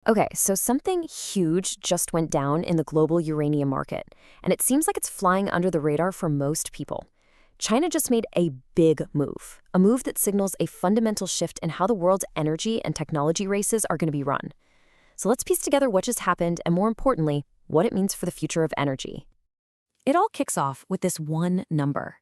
Okay, so something huge just went down in the global uranium market, and it seems like it's flying under the radar for most people. China just made a big move, a move that signals a fundamental shift in how the world's energy and technology races are going to be run. So let's piece together what just happened and, more importantly, what it means for the future of energy. It all kicks off with this one number: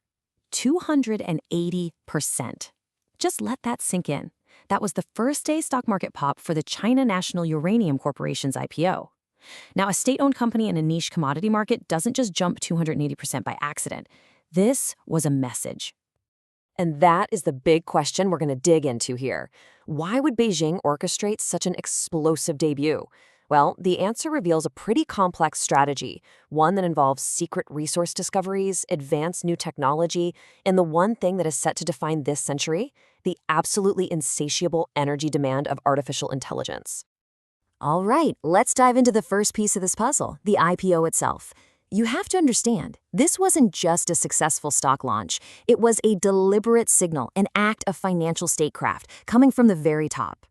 280%. Just let that sink in. That was the first day stock market pop for the China National Uranium Corporation's IPO. Now, a state-owned company in a niche commodity market doesn't just jump 280% by accident. This was a message. And that is the big question we're going to dig into here. Why would Beijing orchestrate such an explosive debut? Well, the answer reveals a pretty complex strategy, one that involves secret resource discoveries, advanced new technology, and the one thing that is set to define this century: the absolutely insatiable energy demand of artificial intelligence. All right, let's dive into the first piece of this puzzle, the IPO itself. You have to understand, this wasn't just a successful stock launch. It was a deliberate signal, an act of financial statecraft coming from the very top.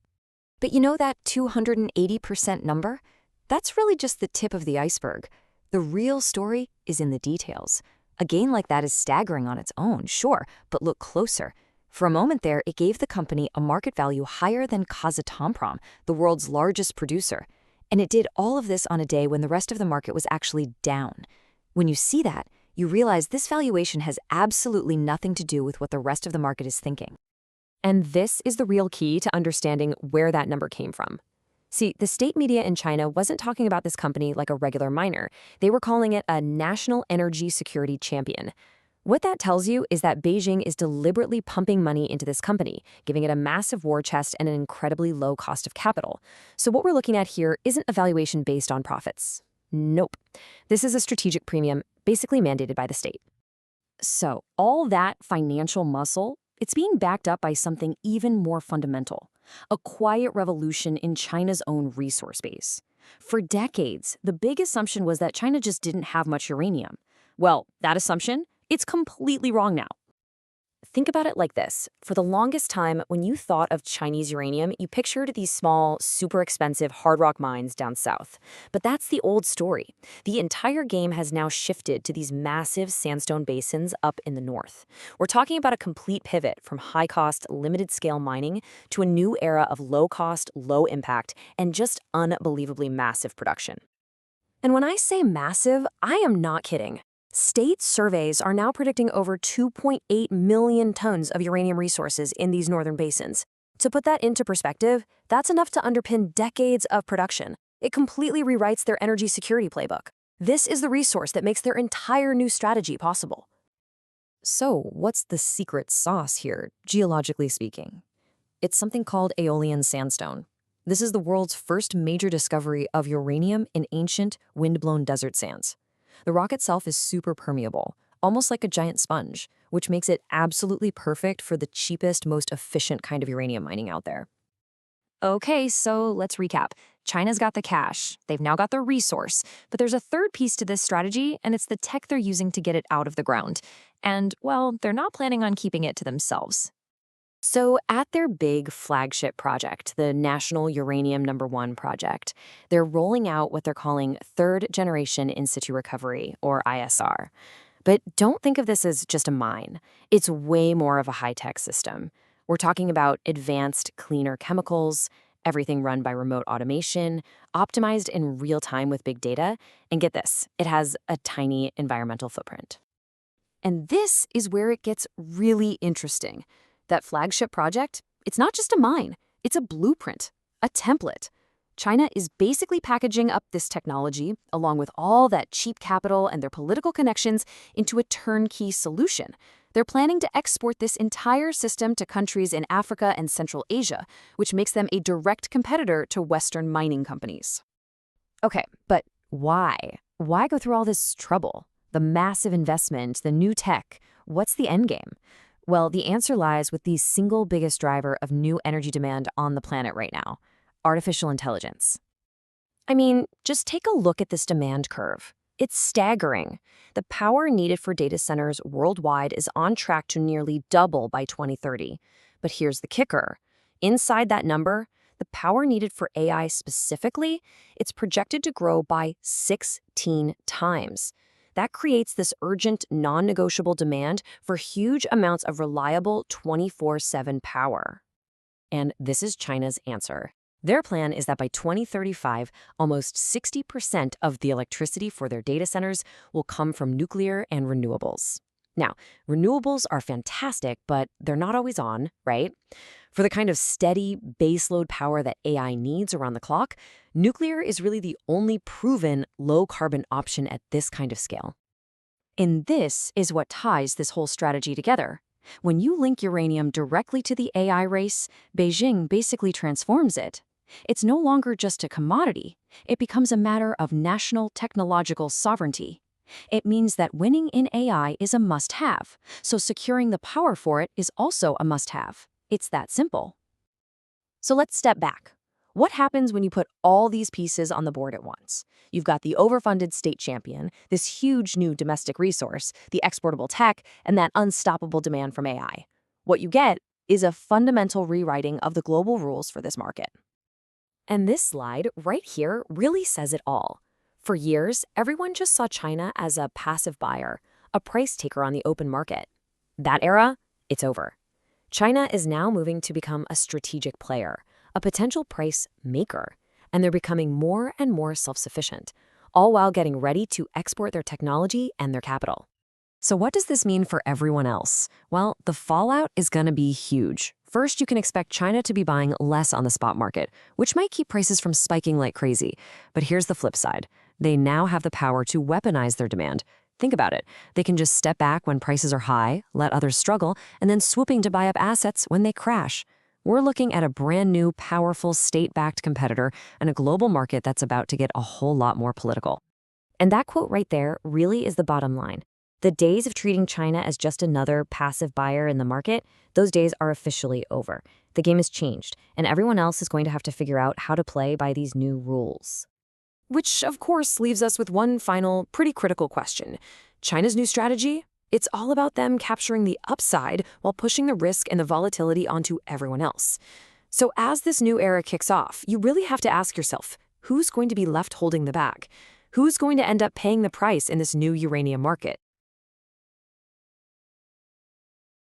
But you know that 280% number? That's really just the tip of the iceberg. The real story is in the details. A gain like that is staggering on its own, sure, but look closer. For a moment there, it gave the company a market value higher than Kazatomprom, the world's largest producer. And it did all of this on a day when the rest of the market was actually down. When you see that, you realize this valuation has absolutely nothing to do with what the rest of the market is thinking. And this is the real key to understanding where that number came from. See, the state media in China wasn't talking about this company like a regular miner. They were calling it a national energy security champion. What that tells you is that Beijing is deliberately pumping money into this company, giving it a massive war chest and an incredibly low cost of capital. So what we're looking at here isn't a valuation based on profits. Nope. This is a strategic premium, basically mandated by the state. So all that financial muscle, it's being backed up by something even more fundamental: a quiet revolution in China's own resource base. For decades, the big assumption was that China just didn't have much uranium. Well, that assumption, it's completely wrong now. Think about it like this. For the longest time, when you thought of Chinese uranium, you pictured these small, super expensive hard rock mines down south. But that's the old story. The entire game has now shifted to these massive sandstone basins up in the north. We're talking about a complete pivot from high-cost, limited-scale mining to a new era of low-cost, low-impact, and just unbelievably massive production. And when I say massive, I am not kidding. State surveys are now predicting over 2.8 million tons of uranium resources in these northern basins. To put that into perspective, that's enough to underpin decades of production. It completely rewrites their energy security playbook. This is the resource that makes their entire new strategy possible. So, what's the secret sauce here, geologically speaking? It's something called aeolian sandstone. This is the world's first major discovery of uranium in ancient, wind-blown desert sands. The rock itself is super permeable, almost like a giant sponge, which makes it absolutely perfect for the cheapest, most efficient kind of uranium mining out there. Okay, so let's recap. China's got the cash, they've now got the resource, but there's a third piece to this strategy, and it's the tech they're using to get it out of the ground. And, well, they're not planning on keeping it to themselves. So at their big flagship project, the National Uranium No.1 project, they're rolling out what they're calling third generation in situ recovery, or ISR. But don't think of this as just a mine. It's way more of a high-tech system. We're talking about advanced, cleaner chemicals, everything run by remote automation, optimized in real time with big data, and get this, it has a tiny environmental footprint. And this is where it gets really interesting. That flagship project, it's not just a mine, it's a blueprint, a template. China is basically packaging up this technology, along with all that cheap capital and their political connections, into a turnkey solution. They're planning to export this entire system to countries in Africa and Central Asia, which makes them a direct competitor to Western mining companies. Okay, but why? Why go through all this trouble? The massive investment, the new tech, what's the end game? Well, the answer lies with the single biggest driver of new energy demand on the planet right now: artificial intelligence. I mean, just take a look at this demand curve. It's staggering. The power needed for data centers worldwide is on track to nearly double by 2030. But here's the kicker. Inside that number, the power needed for AI specifically, it's projected to grow by 16 times. That creates this urgent, non-negotiable demand for huge amounts of reliable 24/7 power. And this is China's answer. Their plan is that by 2035, almost 60% of the electricity for their data centers will come from nuclear and renewables. Now, renewables are fantastic, but they're not always on, right? For the kind of steady baseload power that AI needs around the clock, nuclear is really the only proven low-carbon option at this kind of scale. And this is what ties this whole strategy together. When you link uranium directly to the AI race, Beijing basically transforms it. It's no longer just a commodity. It becomes a matter of national technological sovereignty. It means that winning in AI is a must-have, so securing the power for it is also a must-have. It's that simple. So let's step back. What happens when you put all these pieces on the board at once? You've got the overfunded state champion, this huge new domestic resource, the exportable tech, and that unstoppable demand from AI. What you get is a fundamental rewriting of the global rules for this market. And this slide right here really says it all. For years, everyone just saw China as a passive buyer, a price taker on the open market. That era, it's over. China is now moving to become a strategic player, a potential price maker, and they're becoming more and more self-sufficient, all while getting ready to export their technology and their capital. So what does this mean for everyone else? Well, the fallout is going to be huge. First, you can expect China to be buying less on the spot market, which might keep prices from spiking like crazy. But here's the flip side. They now have the power to weaponize their demand. Think about it. They can just step back when prices are high, let others struggle, and then swooping to buy up assets when they crash. We're looking at a brand new, powerful, state-backed competitor and a global market that's about to get a whole lot more political. And that quote right there really is the bottom line. The days of treating China as just another passive buyer in the market, those days are officially over. The game has changed, and everyone else is going to have to figure out how to play by these new rules. Which, of course, leaves us with one final, pretty critical question. China's new strategy? It's all about them capturing the upside while pushing the risk and the volatility onto everyone else. So as this new era kicks off, you really have to ask yourself, who's going to be left holding the bag? Who's going to end up paying the price in this new uranium market?